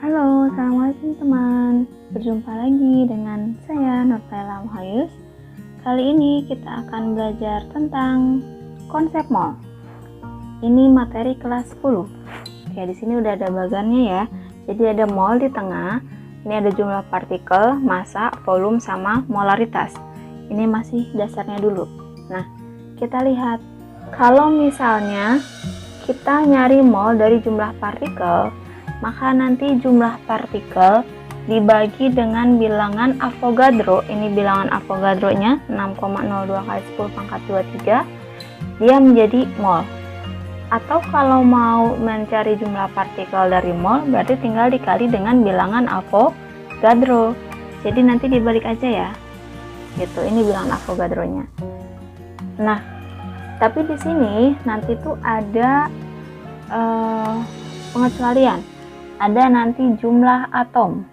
Halo, assalamualaikum teman. Berjumpa lagi dengan saya Nurtaila Muhayus. Kali ini kita akan belajar tentang konsep mol. Ini materi kelas 10. Oke, di sini udah ada bagannya ya. Jadi ada mol di tengah. Ini ada jumlah partikel, massa, volume, sama molaritas. Ini masih dasarnya dulu. Nah, kita lihat. Kalau misalnya kita nyari mol dari jumlah partikel, maka nanti jumlah partikel dibagi dengan bilangan Avogadro. Ini bilangan Avogadro-nya 6,02 kali 10 pangkat 23. Dia menjadi mol. Atau kalau mau mencari jumlah partikel dari mol, berarti tinggal dikali dengan bilangan Avogadro. Jadi nanti dibalik aja ya. Gitu, ini bilangan Avogadro-nya. Nah, tapi di sini nanti tuh ada pengecualian. Ada nanti jumlah atom.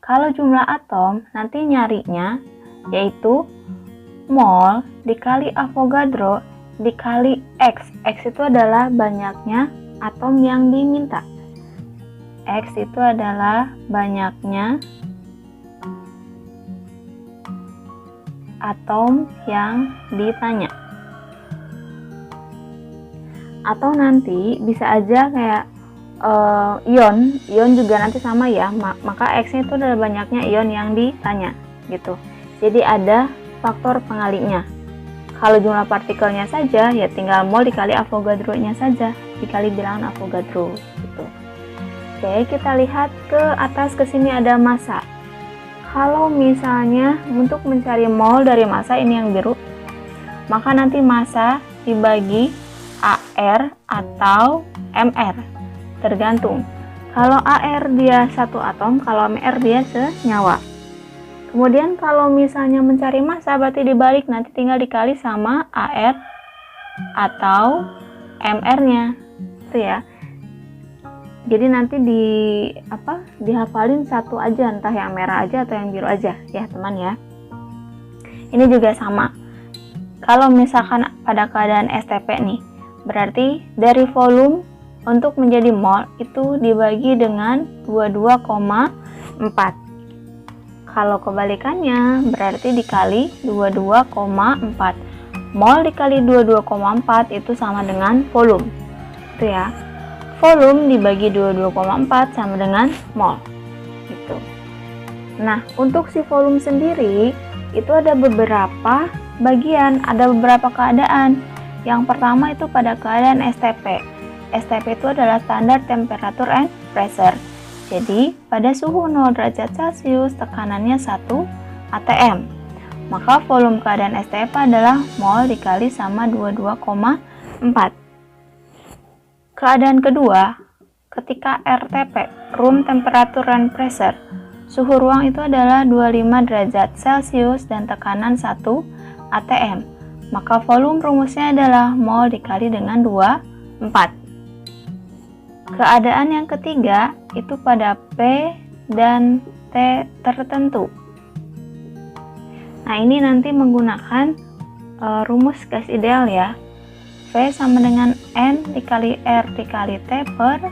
Kalau jumlah atom nanti nyarinya yaitu mol dikali Avogadro dikali X. X itu adalah banyaknya atom yang diminta. X itu adalah banyaknya atom yang ditanya. Atau nanti bisa aja kayak ion juga nanti sama ya, maka X-nya itu adalah banyaknya ion yang ditanya gitu. Jadi ada faktor pengalinya. Kalau jumlah partikelnya saja ya tinggal mol dikali Avogadro-nya saja, dikali bilangan Avogadro gitu. Oke, kita lihat ke atas, ke sini ada massa. Kalau misalnya untuk mencari mol dari massa, ini yang biru, maka nanti massa dibagi AR atau MR. Tergantung. Kalau AR dia satu atom, kalau MR dia senyawa. Kemudian kalau misalnya mencari massa berarti dibalik, nanti tinggal dikali sama AR atau MR-nya. Itu ya. Jadi nanti dihafalin satu aja, entah yang merah aja atau yang biru aja ya, teman ya. Ini juga sama. Kalau misalkan pada keadaan STP nih, berarti dari volume untuk menjadi mol itu dibagi dengan 22,4. Kalau kebalikannya berarti dikali 22,4. Mol dikali 22,4 itu sama dengan volume. Itu ya. Volume dibagi 22,4 sama dengan mol. Gitu. Nah, untuk si volume sendiri itu ada beberapa bagian, ada beberapa keadaan. Yang pertama itu pada keadaan STP. STP itu adalah standar temperature and pressure. Jadi, pada suhu 0 derajat Celcius, tekanannya 1 atm. Maka volume keadaan STP adalah mol dikali sama 22,4. Keadaan kedua, ketika RTP, room temperature and pressure, suhu ruang itu adalah 25 derajat Celcius dan tekanan 1 atm. Maka volume rumusnya adalah mol dikali dengan 24. Keadaan yang ketiga itu pada P dan T tertentu. Nah, ini nanti menggunakan rumus gas ideal ya. V sama dengan N dikali R dikali T per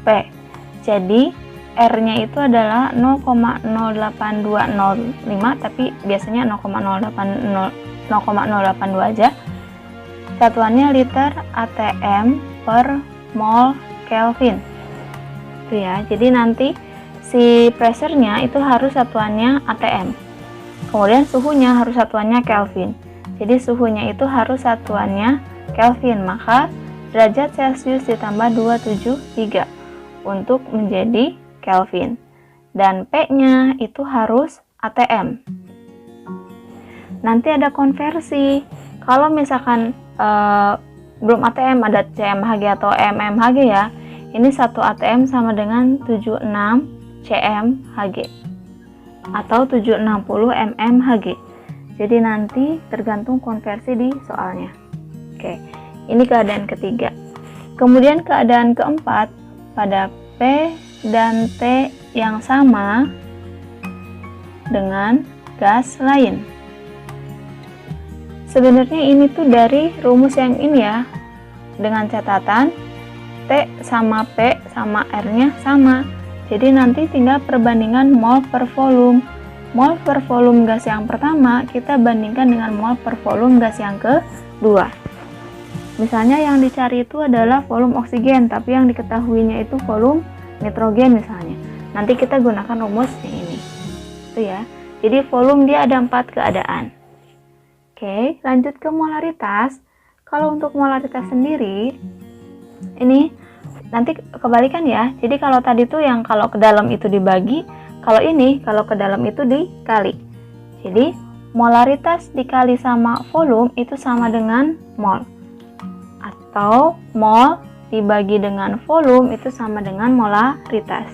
P. Jadi R-nya itu adalah 0,08205, tapi biasanya 0,082 aja. Satuannya liter atm per mol Kelvin. Itu ya. Jadi nanti si pressure-nya itu harus satuannya atm. Kemudian suhunya harus satuannya Kelvin. Jadi suhunya itu harus satuannya Kelvin, maka derajat Celcius ditambah 273 untuk menjadi Kelvin. Dan P-nya itu harus atm. Nanti ada konversi. Kalau misalkan belum ATM, ada CMHG atau mmHg ya. Ini 1 ATM sama dengan 76 CMHG atau 760 mmHg. Jadi nanti tergantung konversi di soalnya. Oke, ini keadaan ketiga. Kemudian keadaan keempat, pada P dan T yang sama dengan gas lain. Sebenarnya ini tuh dari rumus yang ini ya, dengan catatan T T sama P sama R-nya sama. Jadi nanti tinggal perbandingan mol per volume. Mol per volume gas yang pertama kita bandingkan dengan mol per volume gas yang kedua. Misalnya yang dicari itu adalah volume oksigen, tapi yang diketahuinya itu volume nitrogen misalnya. Nanti kita gunakan rumusnya ini. Itu ya. Jadi volume dia ada 4 keadaan. Oke, lanjut ke molaritas. Kalau untuk molaritas sendiri, ini nanti kebalikan ya. Jadi kalau tadi tuh yang kalau ke dalam itu dibagi, kalau ini kalau ke dalam itu dikali. Jadi molaritas dikali sama volume itu sama dengan mol. Atau mol dibagi dengan volume itu sama dengan molaritas.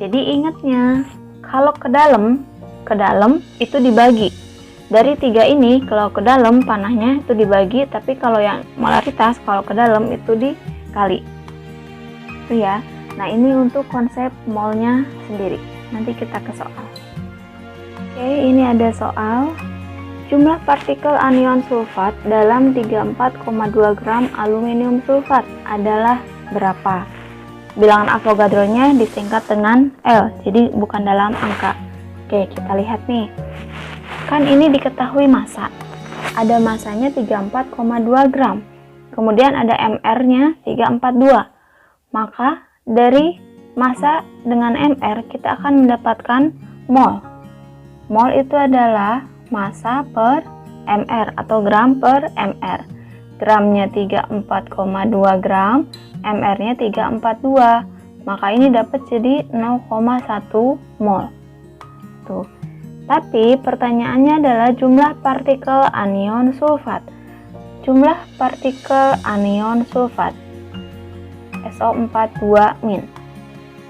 Jadi ingatnya, kalau ke dalam itu dibagi. Dari 3 ini kalau ke dalam panahnya itu dibagi, tapi kalau yang molaritas kalau ke dalam itu dikali. Itu ya. Nah, ini untuk konsep molnya sendiri. Nanti kita ke soal. Oke, ini ada soal. Jumlah partikel anion sulfat dalam 34,2 gram aluminium sulfat adalah berapa? Bilangan Avogadro-nya disingkat dengan L, jadi bukan dalam angka. Oke, kita lihat nih. Kan ini diketahui massa. Ada massanya 34,2 gram. Kemudian ada MR-nya 342. Maka dari massa dengan MR kita akan mendapatkan mol. Mol itu adalah massa per MR atau gram per MR. Gramnya 34,2 gram, MR-nya 342. Maka ini dapat jadi 0,1 mol. Tuh. Tapi pertanyaannya adalah jumlah partikel anion sulfat. Jumlah partikel anion sulfat SO42-.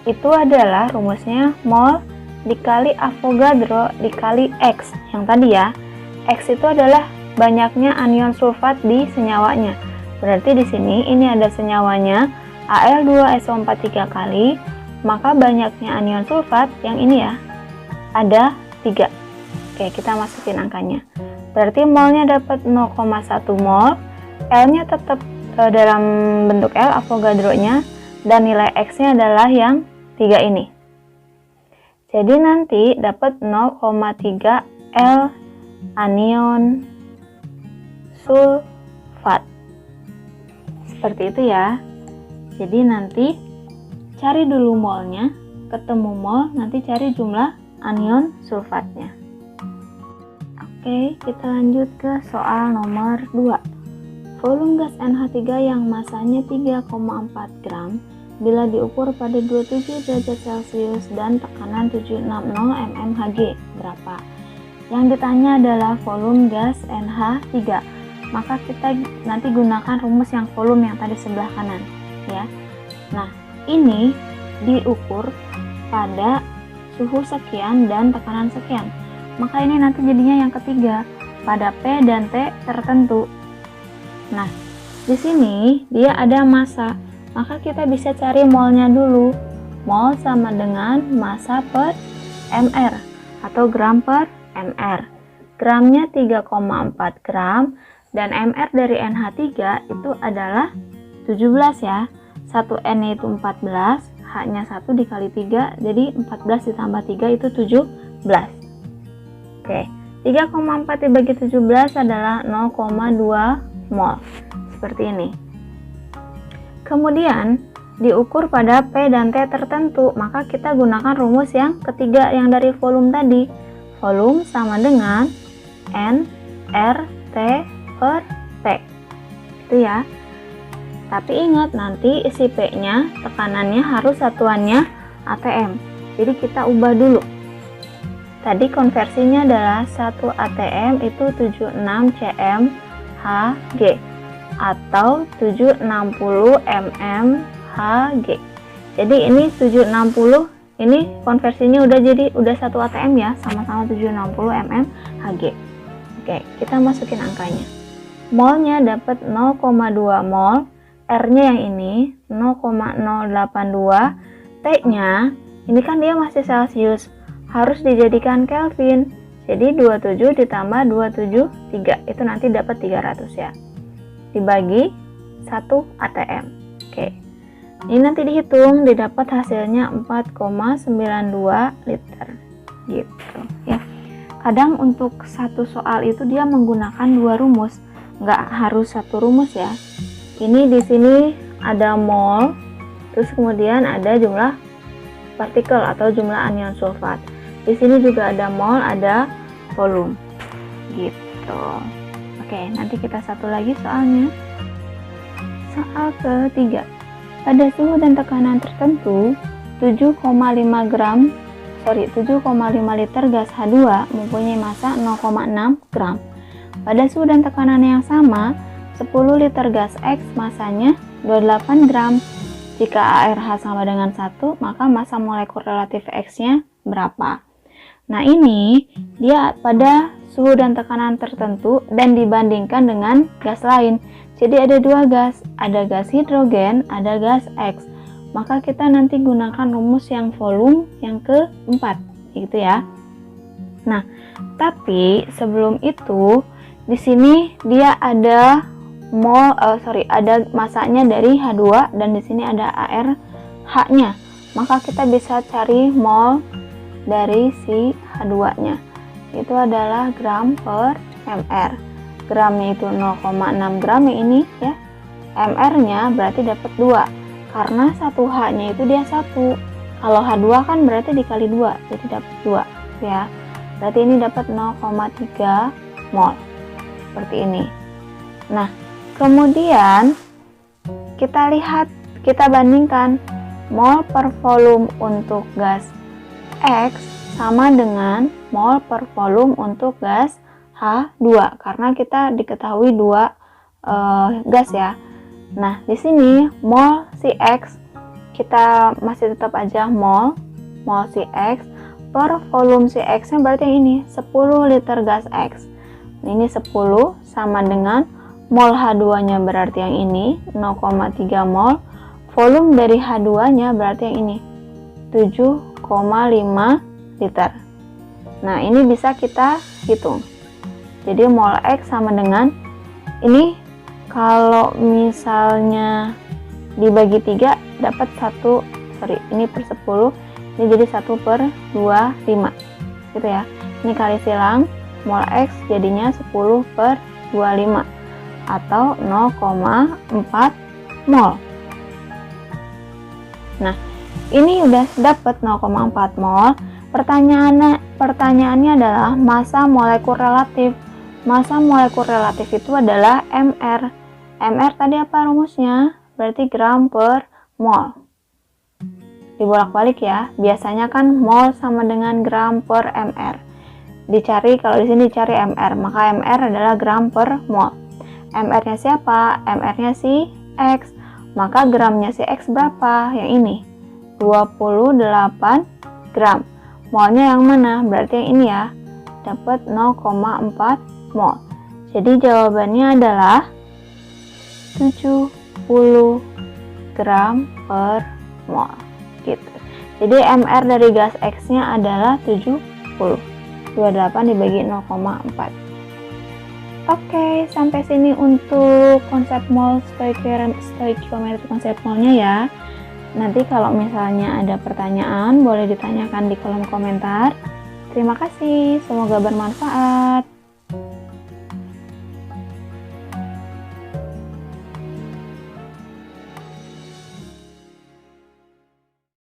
Itu adalah rumusnya mol dikali Avogadro dikali X. Yang tadi ya, X itu adalah banyaknya anion sulfat di senyawanya. Berarti di sini ini ada senyawanya Al2SO43 kali, maka banyaknya anion sulfat yang ini ya ada 3. Oke, kita masukin angkanya. Berarti molnya dapat 0,1 mol, L-nya tetap dalam bentuk L Avogadro-nya, dan nilai X-nya adalah yang 3 ini. Jadi nanti dapat 0,3 L anion sulfat. Seperti itu ya. Jadi nanti cari dulu molnya, ketemu mol, nanti cari jumlah anion sulfatnya. Oke, kita lanjut ke soal nomor 2. Volume gas NH3 yang masanya 3,4 gram bila diukur pada 27 derajat Celcius dan tekanan 760 mmHg berapa? Yang ditanya adalah volume gas NH3. Maka kita nanti gunakan rumus yang volume yang tadi sebelah kanan ya. Nah, ini diukur pada suhu sekian dan tekanan sekian. Maka ini nanti jadinya yang ketiga pada P dan T tertentu. Nah, di sini dia ada massa, maka kita bisa cari molnya dulu. Mol sama dengan massa per mr atau gram per mr. Gramnya 3,4 gram dan mr dari NH3 itu adalah 17 ya. 1 N itu 14, H-nya 1 dikali 3, jadi 14 ditambah 3 itu 17. Oke, 3,4 dibagi 17 adalah 0,2 mol. Seperti ini. Kemudian diukur pada P dan T tertentu, maka kita gunakan rumus yang ketiga yang dari volume tadi. Volume sama dengan N R T per P. Itu ya. Tapi ingat nanti isi P-nya, tekanannya harus satuannya ATM. Jadi kita ubah dulu. Tadi konversinya adalah 1 ATM itu 76 cm Hg atau 760 mmHg. Jadi ini 760, ini konversinya udah 1 ATM ya, sama-sama 760 mmHg. Oke, kita masukin angkanya. Molnya dapat 0,2 mol, R-nya yang ini 0,082, T-nya ini kan dia masih Celcius, harus dijadikan Kelvin. Jadi 27 ditambah 273 itu nanti dapat 300 ya. Dibagi 1 ATM. Oke. Ini nanti dihitung, didapat hasilnya 4,92 liter gitu ya. Kadang untuk satu soal itu dia menggunakan 2 rumus, nggak harus satu rumus ya. Ini di sini ada mol, terus kemudian ada jumlah partikel atau jumlah anion sulfat. Di sini juga ada mol, ada volume gitu. Oke, nanti kita satu lagi soalnya. Soal ketiga. Pada suhu dan tekanan tertentu, 7,5 liter gas H2 mempunyai massa 0,6 gram. Pada suhu dan tekanan yang sama, 10 liter gas X massanya 28 gram. Jika ARH sama dengan 1, maka massa molekul relatif X-nya berapa? Nah, ini dia pada suhu dan tekanan tertentu dan dibandingkan dengan gas lain. Jadi ada 2 gas, ada gas hidrogen, ada gas X. Maka kita nanti gunakan rumus yang volume yang keempat, gitu ya. Nah, tapi sebelum itu di sini dia ada ada masanya dari H2 dan di sini ada ARH-nya. Maka kita bisa cari mol dari si H2-nya. Itu adalah gram per mr. Gramnya itu 0,6 gram yang ini ya. Mr-nya berarti dapat 2. Karena satu H-nya itu dia 1. Kalau H2 kan berarti dikali 2, jadi dapat 2 ya. Berarti ini dapat 0,3 mol. Seperti ini. Nah, kemudian kita lihat, kita bandingkan mol per volume untuk gas X sama dengan mol per volume untuk gas H2 karena kita diketahui 2 gas ya. Nah, di sini mol si X kita masih tetap aja mol si X per volume si X-nya berarti yang ini 10 liter gas X. Ini 10 sama dengan mol H2-nya berarti yang ini 0,3 mol. Volume dari H2-nya berarti yang ini 7,5 liter. Nah, ini bisa kita hitung. Jadi mol X sama dengan ini kalau misalnya dibagi 3 dapat 1, ini per 10, ini jadi 1 per 25 gitu ya. Ini kali silang, mol X jadinya 10 per 25 atau 0,4 mol. Nah, ini udah dapat 0,4 mol. Pertanyaannya adalah massa molekul relatif. Massa molekul relatif itu adalah mr. Mr tadi apa rumusnya? Berarti gram per mol. Dibolak-balik ya. Biasanya kan mol sama dengan gram per mr. Dicari, kalau di sini dicari mr, maka mr adalah gram per mol. Mr-nya siapa? Mr-nya si X. Maka gramnya si X berapa? Yang ini 28 gram. Molnya yang mana? Berarti yang ini ya. Dapat 0,4 mol. Jadi jawabannya adalah 70 gram per mol gitu. Jadi mr dari gas X-nya adalah 70. 28 dibagi 0,4. Oke, sampai sini untuk konsep mol, stoikiometri konsep molnya ya. Nanti kalau misalnya ada pertanyaan boleh ditanyakan di kolom komentar. Terima kasih, semoga bermanfaat.